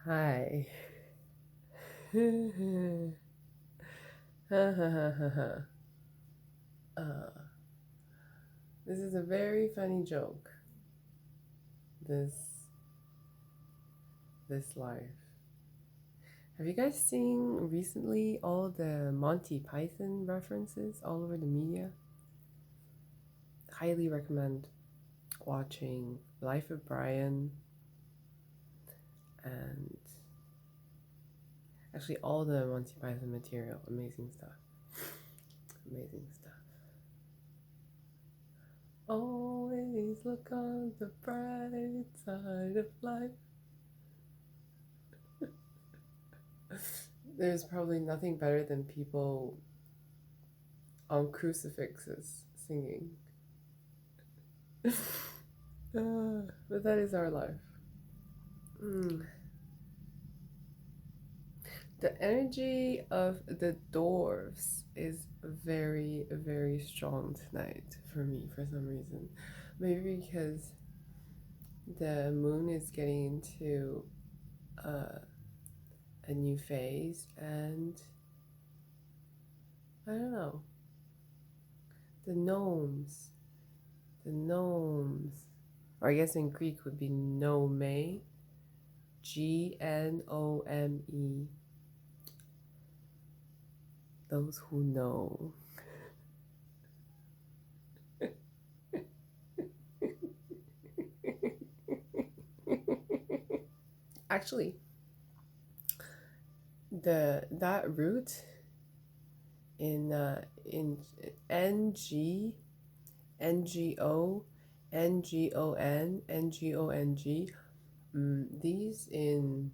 Hi. uh, this is a very funny joke. This this life. Have you guys seen recently all the Monty Python references all over the media? Highly recommend watching Life of Brian and actually all the Monty Python material. Amazing stuff. Amazing stuff. Always look on the bright side of life. There's probably nothing better than people on crucifixes singing. But that is our life. Mm. The energy of the dwarves is very, very strong tonight for me for some reason. Maybe because the moon is getting into a new phase, and I don't know. The gnomes, or I guess in Greek would be gnome, Gnome. Those who know. Actually, that root in NGO, NGON, these in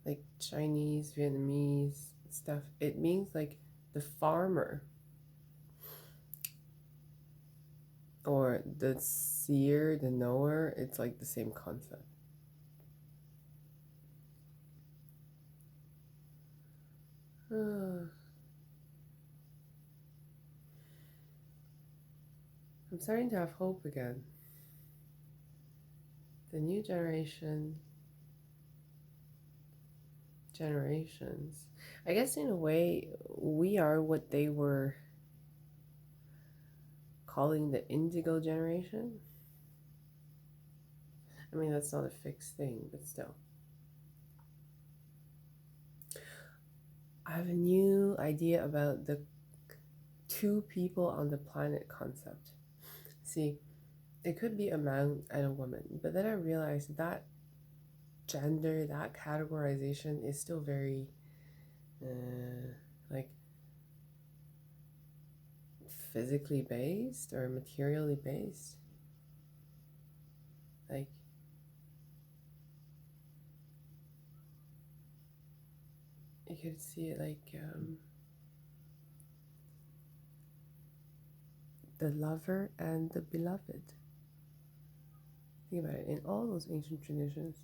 like Chinese, Vietnamese stuff, it means like the farmer or the seer, the knower. It's like the same concept. I'm starting to have hope again. The new generations. I guess in a way, we are what they were calling the Indigo Generation. I mean, that's not a fixed thing, but still. I have a new idea about the two people on the planet concept. See, it could be a man and a woman, but then I realized that gender, that categorization is still very, like, physically based or materially based. Like, you could see it like the lover and the beloved. Think about it. In all those ancient traditions,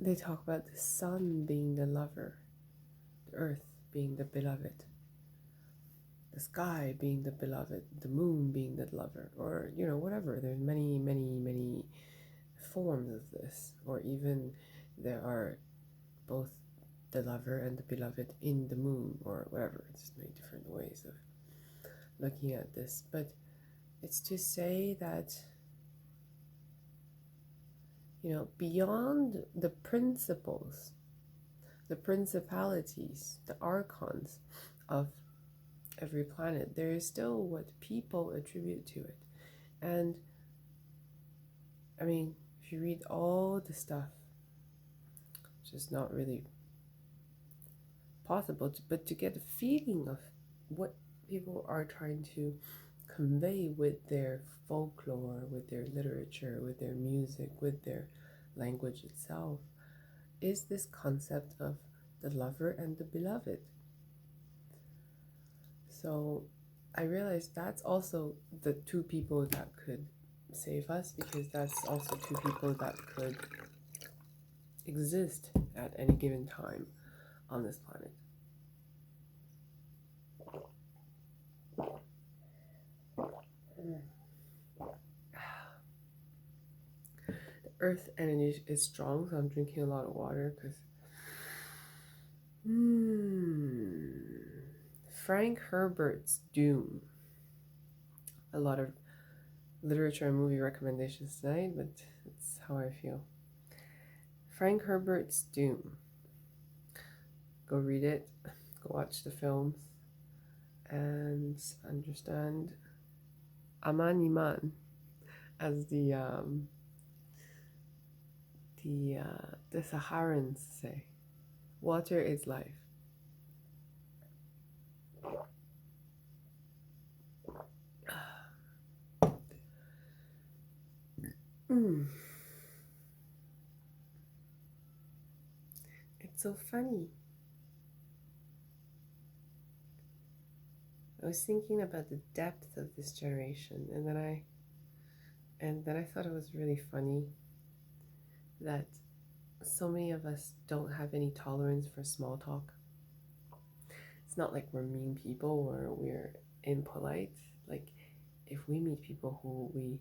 they talk about the sun being the lover, the earth being the beloved, the sky being the beloved, the moon being the lover, or whatever. There's many, many, many forms of this, or even there are both the lover and the beloved in the moon, or whatever. It's many different ways of looking at this, but it's to say that beyond the principles, the principalities, the archons of every planet, there is still what people attribute to it. And I mean, if you read all the stuff, it's just not really possible but to get a feeling of what people are trying to convey with their folklore, with their literature, with their music, with their language itself, is this concept of the lover and the beloved. So I realized that's also the two people that could save us, because that's also two people that could exist at any given time on this planet. earth energy is strong, so I'm drinking a lot of water because Frank Herbert's Doom. A lot of literature and movie recommendations tonight, but it's how I feel. Frank Herbert's Doom. Go read it, go watch the films, and understand Aman Iman as the Saharans say. Water is life. It's so funny. I was thinking about the depth of this generation, and then I thought it was really funny that so many of us don't have any tolerance for small talk. It's not like we're mean people or we're impolite. Like, if we meet people who we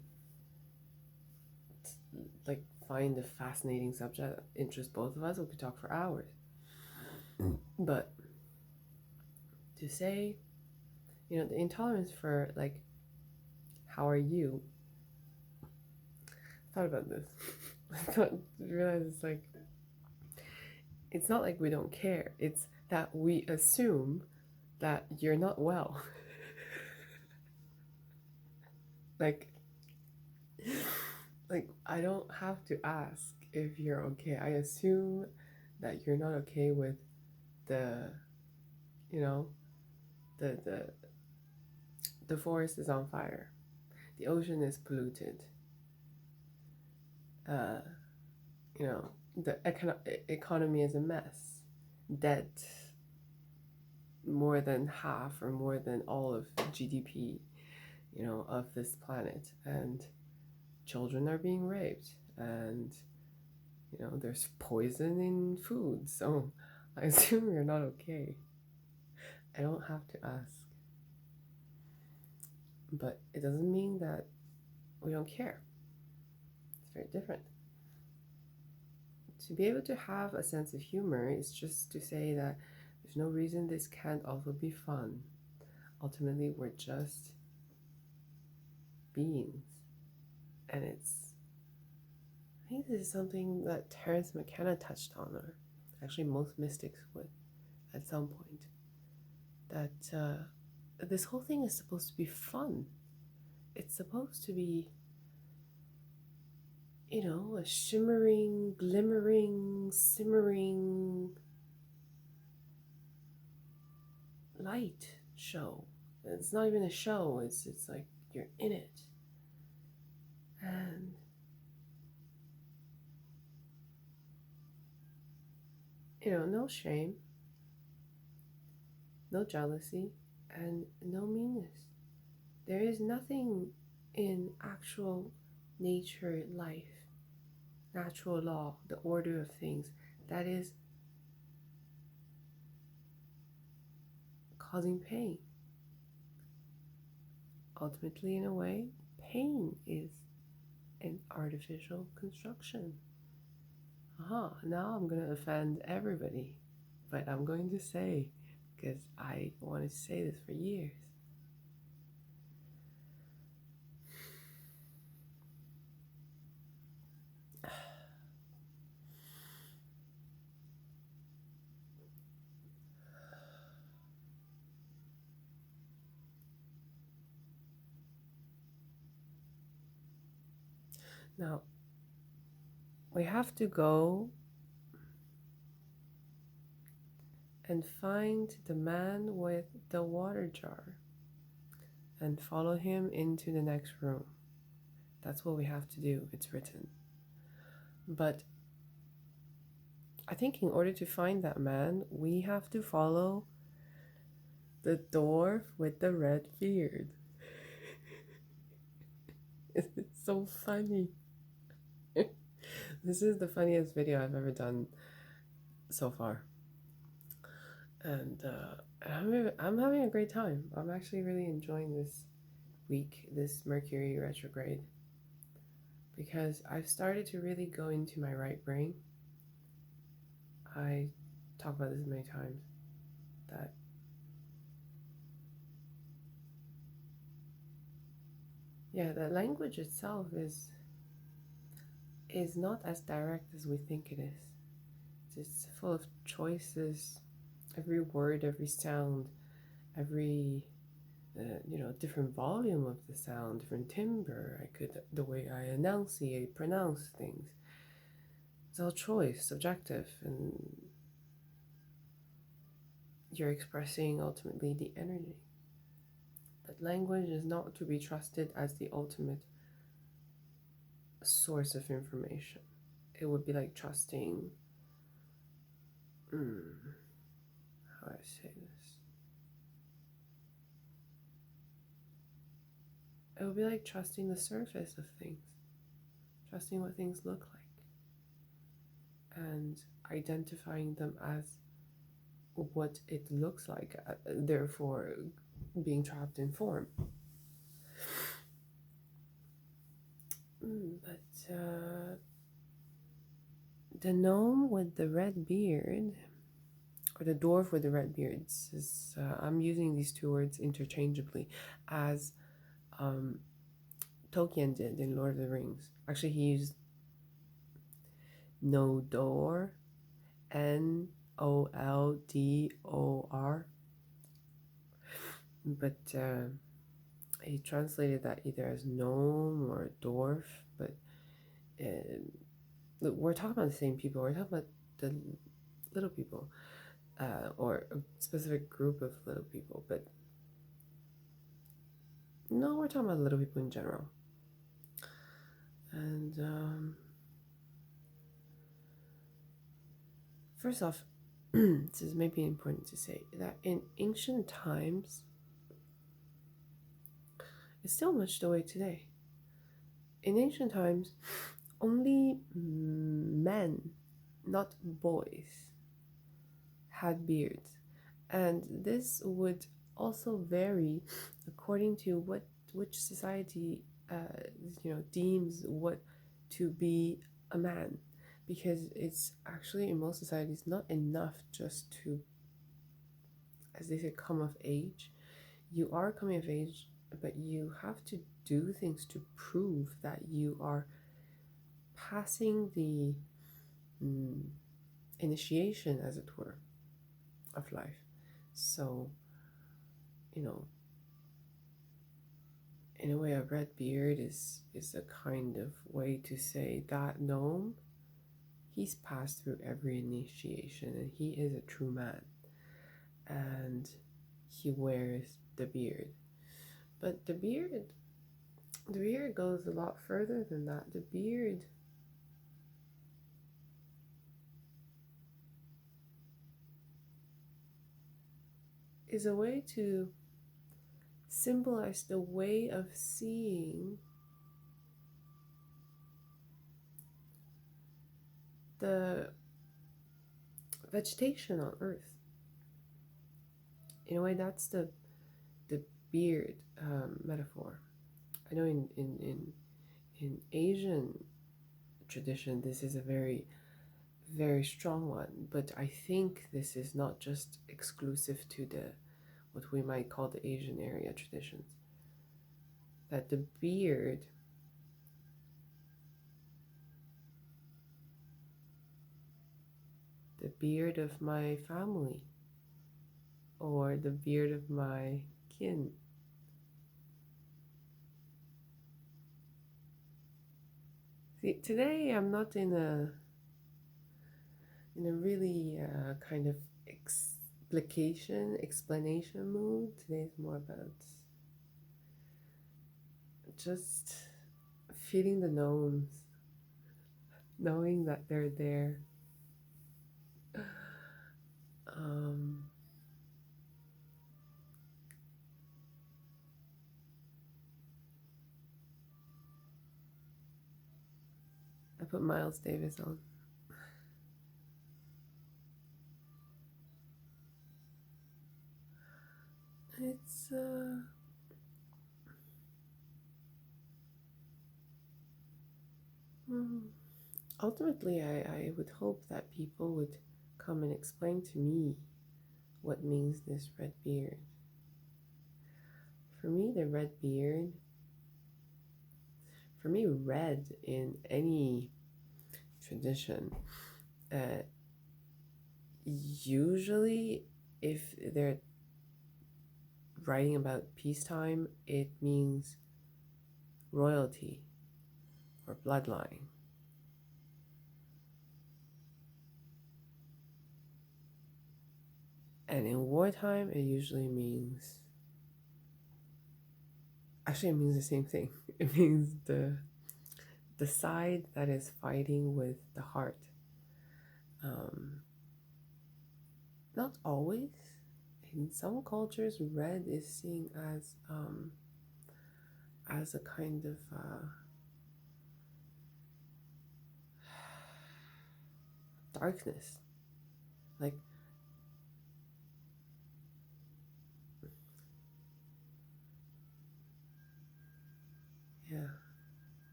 like find a fascinating subject that interests both of us, we could talk for hours. But to say, you know, the intolerance for like, how are you? I thought about this. I realized it's like, it's not like we don't care. It's that we assume that you're not well. like I don't have to ask if you're okay. I assume that you're not okay with the, you know, the forest is on fire, the ocean is polluted, you know, the economy is a mess, debt more than half or more than all of GDP, you know, of this planet, and children are being raped, and you know, there's poison in food. So I assume you're not okay. I don't have to ask. But it doesn't mean that we don't care. It's very different. To be able to have a sense of humor is just to say that there's no reason this can't also be fun. Ultimately, we're just beings. And I think this is something that Terence McKenna touched on, or actually most mystics would at some point. That this whole thing is supposed to be fun. It's supposed to be, you know, a shimmering, glimmering, simmering light show. It's not even a show, it's like you're in it. And you know, no shame, no jealousy, and no meanness. There is nothing in actual nature, life, natural law, the order of things that is causing pain. Ultimately, in a way, pain is an artificial construction. Now I'm going to offend everybody, but I'm going to say, because I wanted to say this for years. Now, we have to go and find the man with the water jar and follow him into the next room. That's what we have to do. It's written. But I think in order to find that man, we have to follow the dwarf with the red beard. It's so funny. This is the funniest video I've ever done so far. And I'm having a great time. I'm actually really enjoying this week, this Mercury retrograde. because I've started to really go into my right brain. I talk about this many times, that that language itself is not as direct as we think it is. It's full of choices. Every word, every sound, every different volume of the sound, different timbre. The way I enunciate, pronounce things. It's all choice, subjective, and you're expressing ultimately the energy. But language is not to be trusted as the ultimate source of information. It would be like trusting, how do I say this? It would be like trusting the surface of things, trusting what things look like, and identifying them as what it looks like, therefore being trapped in form. But the gnome with the red beard, or the dwarf with the red beards, I'm using these two words interchangeably, as Tolkien did in Lord of the Rings. Actually, he used Nodor, Noldor, but he translated that either as gnome or dwarf. But we're talking about the same people. We're talking about the little people, or a specific group of little people. But no, we're talking about little people in general. And first off, this is maybe important to say that in ancient times, it's still much the way today. In ancient times, only men, not boys, had beards. And this would also vary according to which society deems what to be a man, because it's actually in most societies not enough just to, as they say, come of age. You are coming of age, but you have to do things to prove that you are passing the initiation, as it were, of life. So, in a way, a red beard is a kind of way to say that gnome, he's passed through every initiation and he is a true man. And he wears the beard. But the beard goes a lot further than that. The beard is a way to symbolize the way of seeing the vegetation on Earth. In a way, that's the beard metaphor. I know in Asian tradition, this is a very, very strong one, but I think this is not just exclusive to what we might call the Asian area traditions. That the beard of my family, or the beard of my kin, see, today I'm not in a really kind of explanation mood. Today is more about just feeling the gnomes, knowing that they're there. I put Miles Davis on. It's Mm. Ultimately, I would hope that people would come and explain to me what means this red beard. For me, the red beard, for me, red in any tradition, uh, usually if they're writing about peacetime, it means royalty or bloodline. And in wartime, it usually means, actually, it means the same thing. It means the side that is fighting with the heart. Um, Not always. In some cultures, red is seen as a kind of darkness. Like, yeah,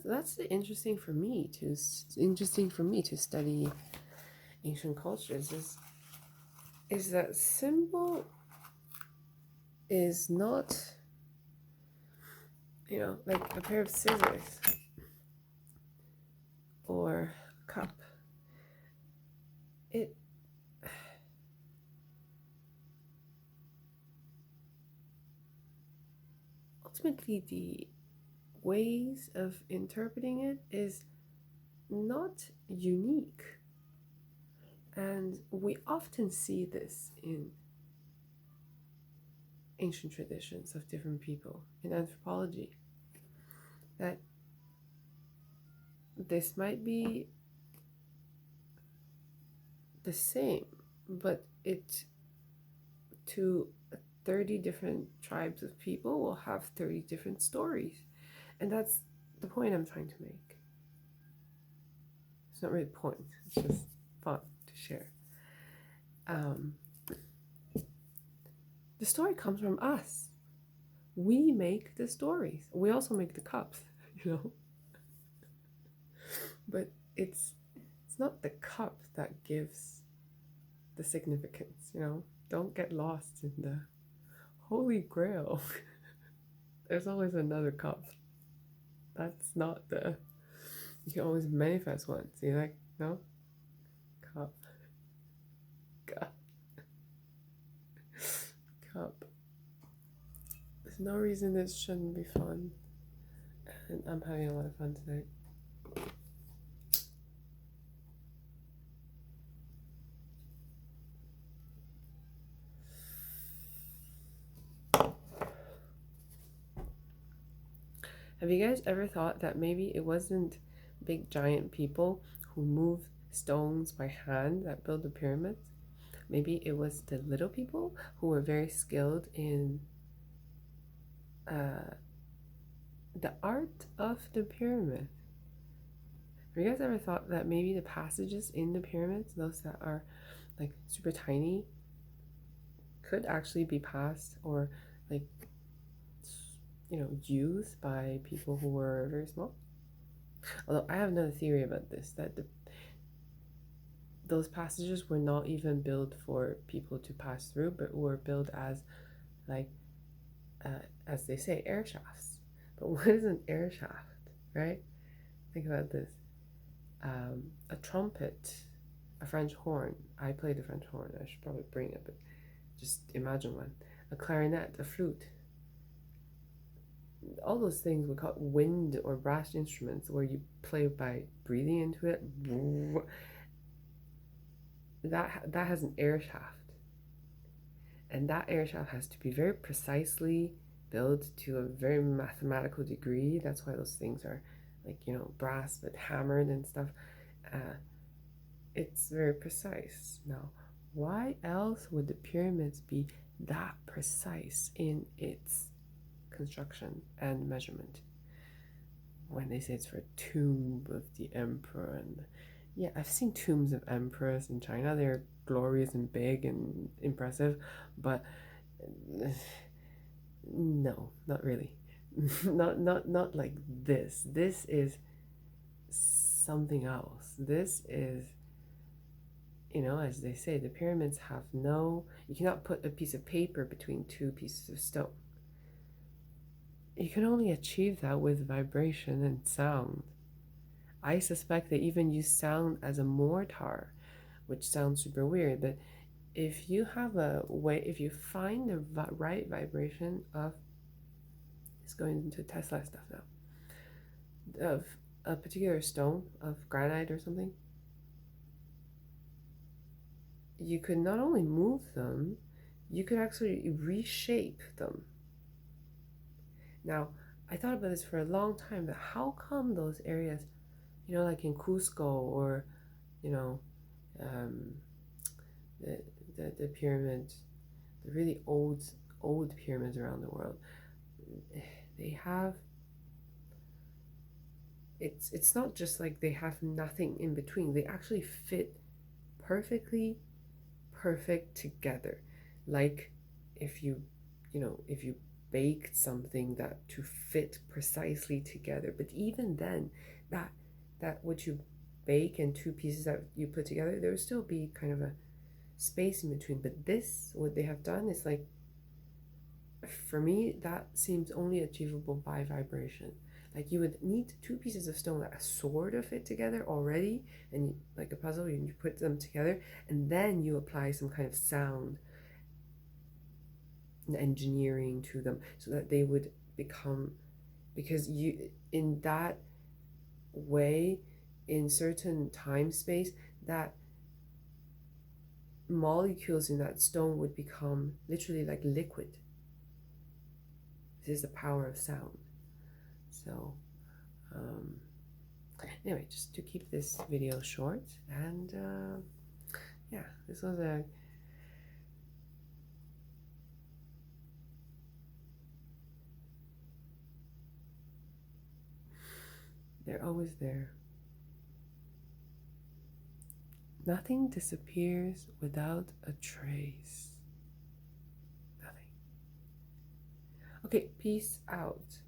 that's interesting for me to study ancient cultures. Is that symbol is not, like a pair of scissors or a cup. It ultimately, the ways of interpreting it is not unique. And we often see this in ancient traditions of different people in anthropology, that this might be the same, but it to 30 different tribes of people will have 30 different stories. And that's the point I'm trying to make. It's not really a point, it's just fun to share. The story comes from us. We make the stories. We also make the cups, you know. But it's not the cup that gives the significance, you know. Don't get lost in the Holy Grail. There's always another cup. That's not the. You can always manifest one. See, like, no? Cup. Cup. Cup. There's no reason this shouldn't be fun. And I'm having a lot of fun tonight. Have you guys ever thought that maybe it wasn't big giant people who move stones by hand that build the pyramids? Maybe it was the little people who were very skilled in the art of the pyramid. Have you guys ever thought that maybe the passages in the pyramids, those that are like super tiny, could actually be passed or like used by people who were very small? Although I have another theory about this, that those passages were not even built for people to pass through, but were built as like as they say, air shafts. But what is an air shaft, right? Think about this. A trumpet, a French horn. I play the French horn. I should probably bring it, but just imagine one. A clarinet, a flute. All those things we call wind or brass instruments, where you play by breathing into it. That has an air shaft, and that air shaft has to be very precisely built to a very mathematical degree. That's why those things are like brass but hammered and stuff. It's very precise. Now, why else would the pyramids be that precise in its construction and measurement when they say it's for a tomb of the emperor? And yeah, I've seen tombs of emperors in China. They're glorious and big and impressive, but no, not really. Not like this. This is something else. This is, as they say, the pyramids have you cannot put a piece of paper between two pieces of stone. You can only achieve that with vibration and sound. I suspect they even use sound as a mortar, which sounds super weird, but if you have a way, if you find the right vibration of, it's going into Tesla stuff now, of a particular stone, of granite or something, you could not only move them, you could actually reshape them. Now, I thought about this for a long time, but how come those areas, like in Cusco or, the pyramids, the really old pyramids around the world, they have, it's not just like they have nothing in between. They actually fit perfect together. Like if you baked something that to fit precisely together. But even then, that what you bake and two pieces that you put together, there would still be kind of a space in between. But this, what they have done is like, for me, that seems only achievable by vibration. Like you would need two pieces of stone that sort of fit together already, and like a puzzle, you put them together, and then you apply some kind of sound and engineering to them so that they would become, because you, in that way, in certain time space, that molecules in that stone would become literally like liquid. This is the power of sound. So anyway, just to keep this video short, and yeah, this was a they're always there. Nothing disappears without a trace. Nothing. Okay, peace out.